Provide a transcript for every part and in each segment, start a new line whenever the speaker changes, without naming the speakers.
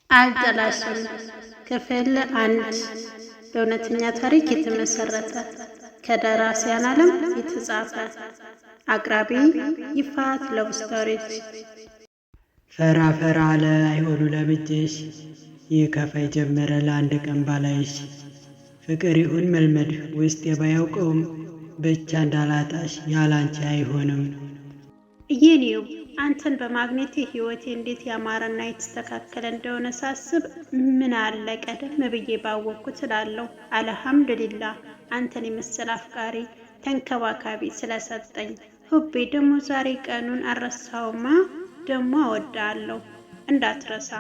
አልጠላሽም ክፍል 1 በእውነተኛ ታሪክ የተመሰረተ ከደራሲያን ዓለም የተጻፈ አቅራቢ ይፋት ለቭ ስቶሪስ።
ፈራ ፈራ አለ አይሆኑ ለብጅሽ ይከፋይ ጀመረ ለአንድ ቀን ባላይሽ ፍቅር ይሁን መልመድ ውስጥ የባያውቀውም ብቻ እንዳላጣሽ ያላንቺ አይሆንም።
የኔው አንተን በማግኘቴ ህይወቴ እንዴት ያማረና የተስተካከለ እንደሆነ ሳስብ ምን አለ ቀደም ብዬ ባወቅኩት እላለሁ። አልሐምዱሊላህ አንተን የመሰለ አፍቃሪ ተንከባካቢ ስለሰጠኝ። ሁቤ ደግሞ ዛሬ ቀኑን አረሳውማ፣ ደግሞ አወዳለሁ እንዳትረሳ።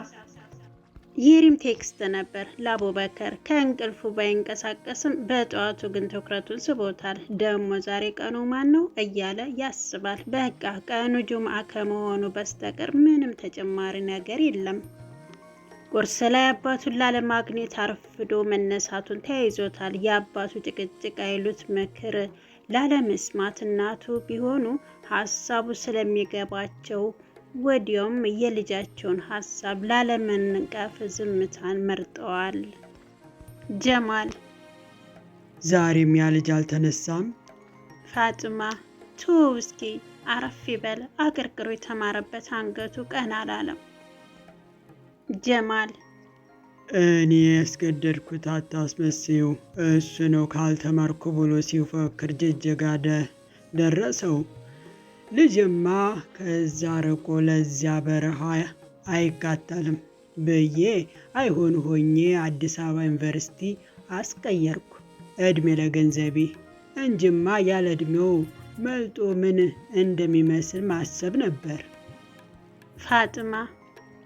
የሪም ቴክስት ነበር ለአቡበከር። ከእንቅልፉ ባይንቀሳቀስም በጠዋቱ ግን ትኩረቱን ስቦታል። ደግሞ ዛሬ ቀኑ ማን ነው እያለ ያስባል። በቃ ቀኑ ጁምዓ ከመሆኑ በስተቀር ምንም ተጨማሪ ነገር የለም። ቁርስ ላይ አባቱን ላለማግኘት አርፍዶ መነሳቱን ተያይዞታል። የአባቱ ጭቅጭቅ አይሉት ምክር ላለመስማት እናቱ ቢሆኑ ሀሳቡ ስለሚገባቸው ወዲያውም የልጃቸውን ሀሳብ ላለመንቀፍ ዝምታን መርጠዋል። ጀማል
ዛሬም ያ ልጅ አልተነሳም።
ፋጥማ ቱ እስኪ አረፍ ይበል፣ አገርግሮ የተማረበት አንገቱ ቀና አላለም። ጀማል
እኔ ያስገደድኩት አታስመስዩ፣ እሱ ነው ካልተማርኩ ብሎ ሲፎክር ጅጅጋ ደረሰው። ልጅማ ከዛ ርቆ ለዚያ በረሃ አይቃጠልም ብዬ አይሆን ሆኜ አዲስ አበባ ዩኒቨርሲቲ አስቀየርኩ። እድሜ ለገንዘቤ እንጅማ ያለ እድሜው መልጦ ምን እንደሚመስል ማሰብ ነበር።
ፋጥማ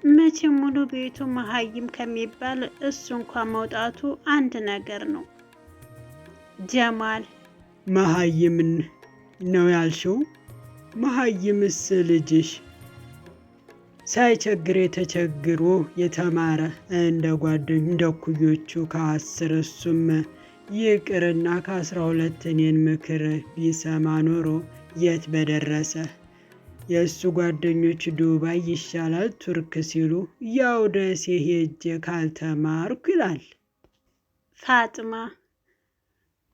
መቼም ሙሉ ቤቱ መሀይም ከሚባል እሱ እንኳን መውጣቱ አንድ ነገር ነው። ጀማል
መሀይምን ነው ያልሽው? መሀይምስ ልጅሽ ሳይቸግር ተቸግሮ የተማረ እንደ ኩዮቹ ከ10 እሱም ይቅርና ከ12 እኔን ምክር ቢሰማ ኖሮ የት በደረሰ። የእሱ ጓደኞች ዱባይ ይሻላል ቱርክ ሲሉ ያው ደሴ ሄጄ ካልተማርኩ ይላል።
ፋጥማ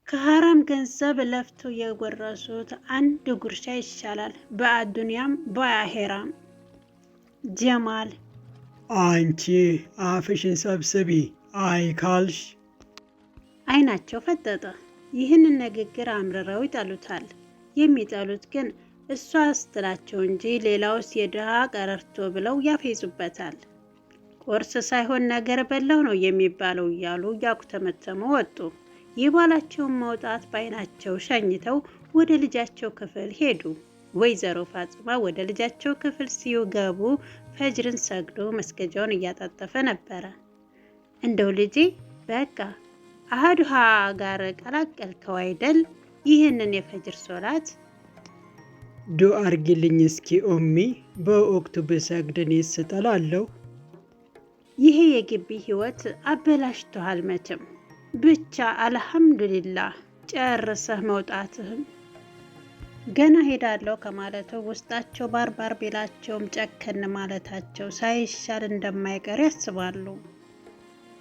ከሀራም ገንዘብ ለፍቶ የጎረሱት አንድ ጉርሻ ይሻላል በአዱንያም በአሄራም። ጀማል
አንቺ አፍሽን ሰብስቢ አይካልሽ።
አይናቸው ፈጠጠ። ይህንን ንግግር አምርረው ይጠሉታል። የሚጠሉት ግን እሷ ስትላቸው እንጂ ሌላውስ የድሃ ቀረርቶ ብለው ያፌዙበታል። ቁርስ ሳይሆን ነገር በላው ነው የሚባለው እያሉ እያኩተመተሙ ወጡ። የባላቸውን መውጣት በአይናቸው ሸኝተው ወደ ልጃቸው ክፍል ሄዱ። ወይዘሮ ፋጥማ ወደ ልጃቸው ክፍል ሲገቡ ፈጅርን ሰግዶ መስገጃውን እያጣጠፈ ነበረ። እንደው ልጄ በቃ አህዱሃ ጋር ቀላቀልከው አይደል? ይህንን የፈጅር ሶላት
ዱአ አርጊልኝ እስኪ ኦሚ፣ በወቅቱ ብሰግድ እኔስ እጠላለሁ።
ይሄ የግቢ ህይወት አበላሽተዋል መቼም። ብቻ አልሐምዱሊላህ ጨርሰህ መውጣትህም ገና ሄዳለሁ ከማለቱ ውስጣቸው ባርባር ቢላቸውም ጨከን ማለታቸው ሳይሻል እንደማይቀር ያስባሉ።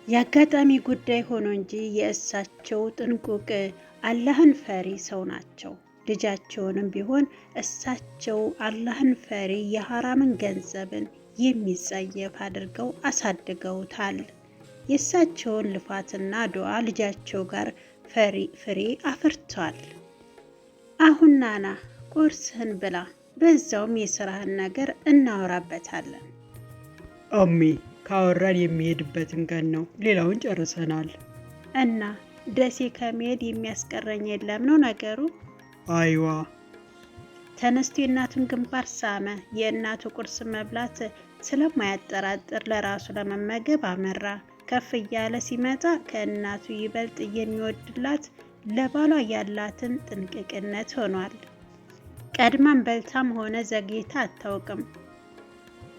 የአጋጣሚ ጉዳይ ሆኖ እንጂ የእሳቸው ጥንቁቅ አላህን ፈሪ ሰው ናቸው። ልጃቸውንም ቢሆን እሳቸው አላህን ፈሪ የሐራምን ገንዘብን የሚጸየፍ አድርገው አሳድገውታል። የእሳቸውን ልፋትና ዱዓ ልጃቸው ጋር ፍሬ አፍርቷል። አሁን ናና ቁርስህን ብላ፣ በዛውም የስራህን ነገር እናወራበታለን።
ኦሚ ካወራን የሚሄድበትን ቀን ነው፣ ሌላውን ጨርሰናል።
እና ደሴ ከመሄድ የሚያስቀረኝ የለም ነው ነገሩ?
አይዋ
ተነስቶ የእናቱን ግንባር ሳመ። የእናቱ ቁርስ መብላት ስለማያጠራጥር ለራሱ ለመመገብ አመራ። ከፍ እያለ ሲመጣ ከእናቱ ይበልጥ የሚወድላት ለባሏ ያላትን ጥንቅቅነት ሆኗል። ቀድማን በልታም ሆነ ዘግይታ አታውቅም።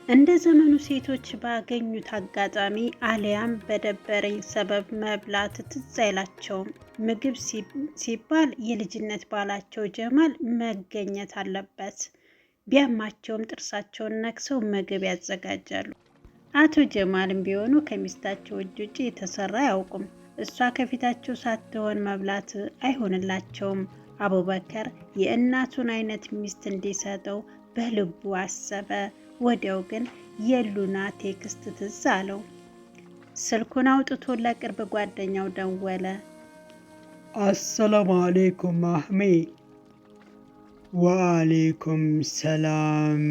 እንደ ዘመኑ ሴቶች ባገኙት አጋጣሚ አሊያም በደበረኝ ሰበብ መብላት ትዝ አይላቸውም። ምግብ ሲባል የልጅነት ባላቸው ጀማል መገኘት አለበት። ቢያማቸውም ጥርሳቸውን ነክሰው ምግብ ያዘጋጃሉ። አቶ ጀማልም ቢሆኑ ከሚስታቸው እጅ ውጭ የተሰራ አያውቁም። እሷ ከፊታቸው ሳትሆን መብላት አይሆንላቸውም። አቡበከር የእናቱን አይነት ሚስት እንዲሰጠው በልቡ አሰበ። ወዲያው ግን የሉና ቴክስት ትዝ አለው። ስልኩን አውጥቶ ለቅርብ ጓደኛው ደወለ።
አሰላሙ አሌይኩም አህሜ። ወአሌይኩም ሰላም።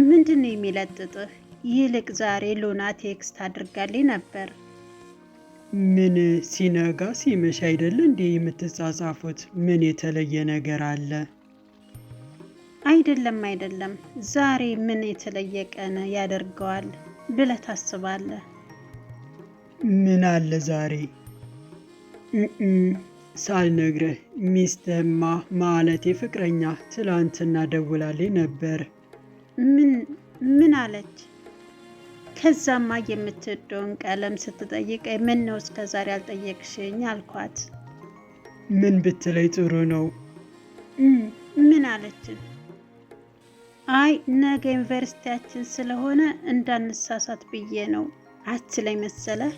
ምንድን ነው የሚለጥጥህ? ይልቅ ዛሬ ሉና ቴክስት አድርጋልኝ ነበር።
ምን ሲነጋ ሲመሽ አይደለ እንዴ የምትጻጻፉት? ምን የተለየ ነገር አለ?
አይደለም፣ ዛሬ ምን የተለየ ቀን ያደርገዋል ብለህ ታስባለህ?
ምን አለ ዛሬ? ሳልነግረህ ሚስትህማ ማለቴ ፍቅረኛ ትላንትና ደውላልኝ ነበር።
ምን አለች? ከዛማ የምትወደውን ቀለም ስትጠይቀኝ ምን ነው እስከ ዛሬ አልጠየቅሽኝ አልኳት።
ምን ብትለይ ጥሩ ነው?
ምን አለች? አይ ነገ ዩኒቨርሲቲያችን ስለሆነ እንዳንሳሳት ብዬ ነው አትለኝ መሰለህ።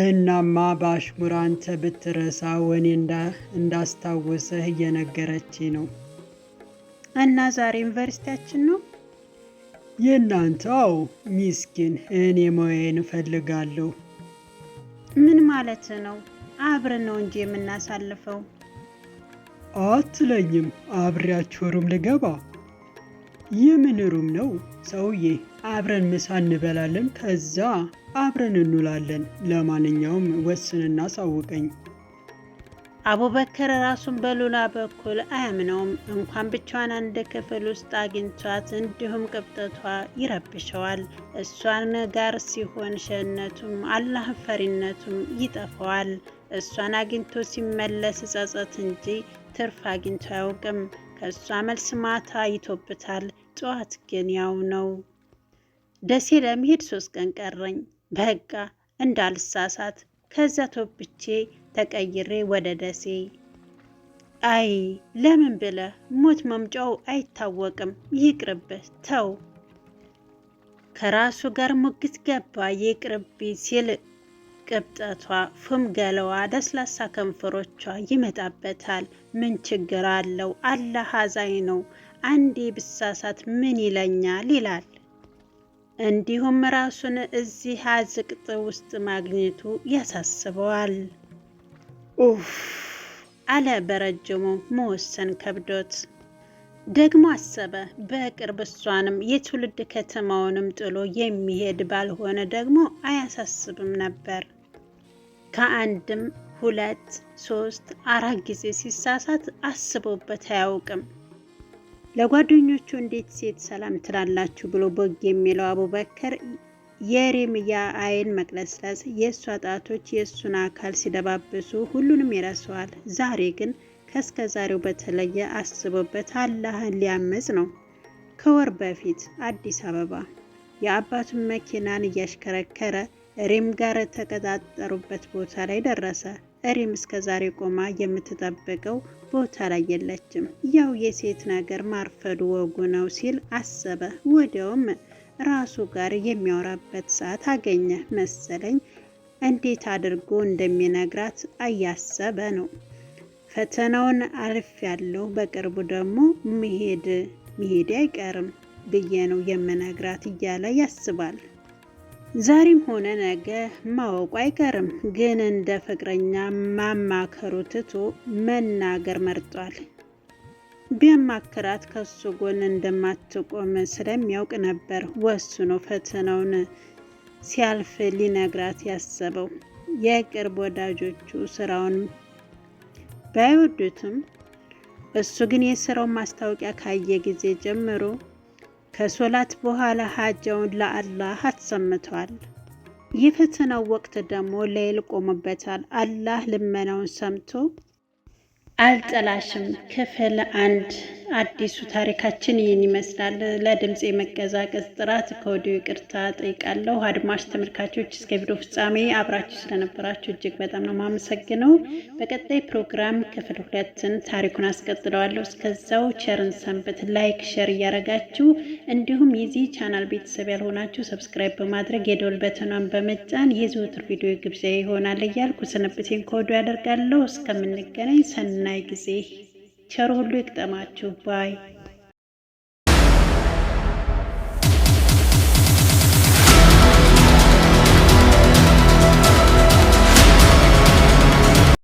እናማ በአሽሙር አንተ ብትረሳ ወኔ እንዳስታውሰህ እየነገረች ነው።
እና ዛሬ ዩኒቨርሲቲያችን ነው
የእናንተው? ሚስኪን፣ እኔ ሙያዬን እፈልጋለሁ።
ምን ማለት ነው? አብረን ነው እንጂ የምናሳልፈው።
አትለኝም? አብሬያችሁ ሩም ልገባ? የምን ሩም ነው ሰውዬ? አብረን ምሳ እንበላለን፣ ከዛ አብረን እንውላለን። ለማንኛውም ወስንና ሳውቀኝ።
አቡበከር ራሱን በሉላ በኩል አያምነውም። እንኳን ብቻዋን አንድ ክፍል ውስጥ አግኝቷት እንዲሁም ቅብጠቷ ይረብሸዋል። እሷን ጋር ሲሆን ሸነቱም አላህ ፈሪነቱም ይጠፋዋል። እሷን አግኝቶ ሲመለስ ጸጸት እንጂ ትርፍ አግኝቶ አያውቅም። ከእሷ መልስ ማታ ይቶብታል፣ ጠዋት ግን ያው ነው። ደሴ ለመሄድ 3 ቀን ቀረኝ። በቃ እንዳልሳሳት ከዛ ቶብቼ ተቀይሬ ወደ ደሴ። አይ ለምን ብለህ ሞት መምጫው አይታወቅም፣ ይቅርብህ ተው። ከራሱ ጋር ሙግት ገባ። ይቅርብ ሲል ቅብጠቷ፣ ፉም ገለዋ፣ ለስላሳ ከንፈሮቿ ይመጣበታል። ምን ችግር አለው? አላህ አዛኝ ነው። አንዴ ብሳሳት ምን ይለኛል ይላል። እንዲሁም ራሱን እዚህ አዝቅጥ ውስጥ ማግኘቱ ያሳስበዋል። ኡፍ አለ በረጅሙ መወሰን ከብዶት። ደግሞ አሰበ በቅርብ እሷንም የትውልድ ከተማውንም ጥሎ የሚሄድ ባልሆነ ደግሞ አያሳስብም ነበር። ከአንድም 2 3 4 ጊዜ ሲሳሳት አስቦበት አያውቅም። ለጓደኞቹ እንዴት ሴት ሰላም ትላላችሁ ብሎ ቦግ የሚለው አቡበከር የሪም የአይን መቅለስለስ፣ የእሷ ጣቶች የእሱን አካል ሲደባብሱ ሁሉንም ይረሳዋል። ዛሬ ግን ከእስከ ዛሬው በተለየ አስቦበት አላህን ሊያመጽ ነው። ከወር በፊት አዲስ አበባ የአባቱን መኪናን እያሽከረከረ ሪም ጋር ተቀጣጠሩበት ቦታ ላይ ደረሰ። ሪም እስከ ዛሬ ቆማ የምትጠብቀው ቦታ ላይ የለችም። ያው የሴት ነገር ማርፈዱ ወጉ ነው ሲል አሰበ። ወዲያውም ራሱ ጋር የሚያወራበት ሰዓት አገኘ መሰለኝ። እንዴት አድርጎ እንደሚነግራት እያሰበ ነው። ፈተናውን አልፍ ያለው በቅርቡ ደግሞ መሄድ አይቀርም ብዬ ነው የምነግራት እያለ ያስባል። ዛሬም ሆነ ነገ ማወቁ አይቀርም፣ ግን እንደ ፍቅረኛ ማማከሩ ትቶ መናገር መርጧል። ቢያማክራት ከሱ ጎን እንደማትቆም ስለሚያውቅ ነበር ወስኖ ፈተናውን ሲያልፍ ሊነግራት ያሰበው። የቅርብ ወዳጆቹ ስራውን ባይወዱትም እሱ ግን የስራውን ማስታወቂያ ካየ ጊዜ ጀምሮ ከሶላት በኋላ ሀጃውን ለአላህ አሰምቷል። የፈተናው ወቅት ደግሞ ሌሊት ቆሞበታል። አላህ ልመናውን ሰምቶ አልጠላሽም ክፍል 1 አዲሱ ታሪካችን ይህን ይመስላል። ለድምፅ የመቀዛቀዝ ጥራት ከወዲሁ ይቅርታ ጠይቃለሁ። አድማጭ ተመልካቾች እስከ ቪዲዮ ፍጻሜ አብራችሁ ስለነበራችሁ እጅግ በጣም ነው የማመሰግነው። በቀጣይ ፕሮግራም ክፍል 2ን ታሪኩን አስቀጥለዋለሁ። እስከዛው ቸርን ሰንበት። ላይክ ሸር እያደረጋችሁ እንዲሁም የዚህ ቻናል ቤተሰብ ያልሆናችሁ ሰብስክራይብ በማድረግ የደወል በተኗን በመጫን የዘወትር ቪዲዮ ግብዣ ይሆናል እያልኩ ስንብቴን ከወዲሁ ያደርጋለሁ። እስከምንገናኝ ሰናይ ጊዜ ቸር ሁሉ ይቅጠማችሁ ባይ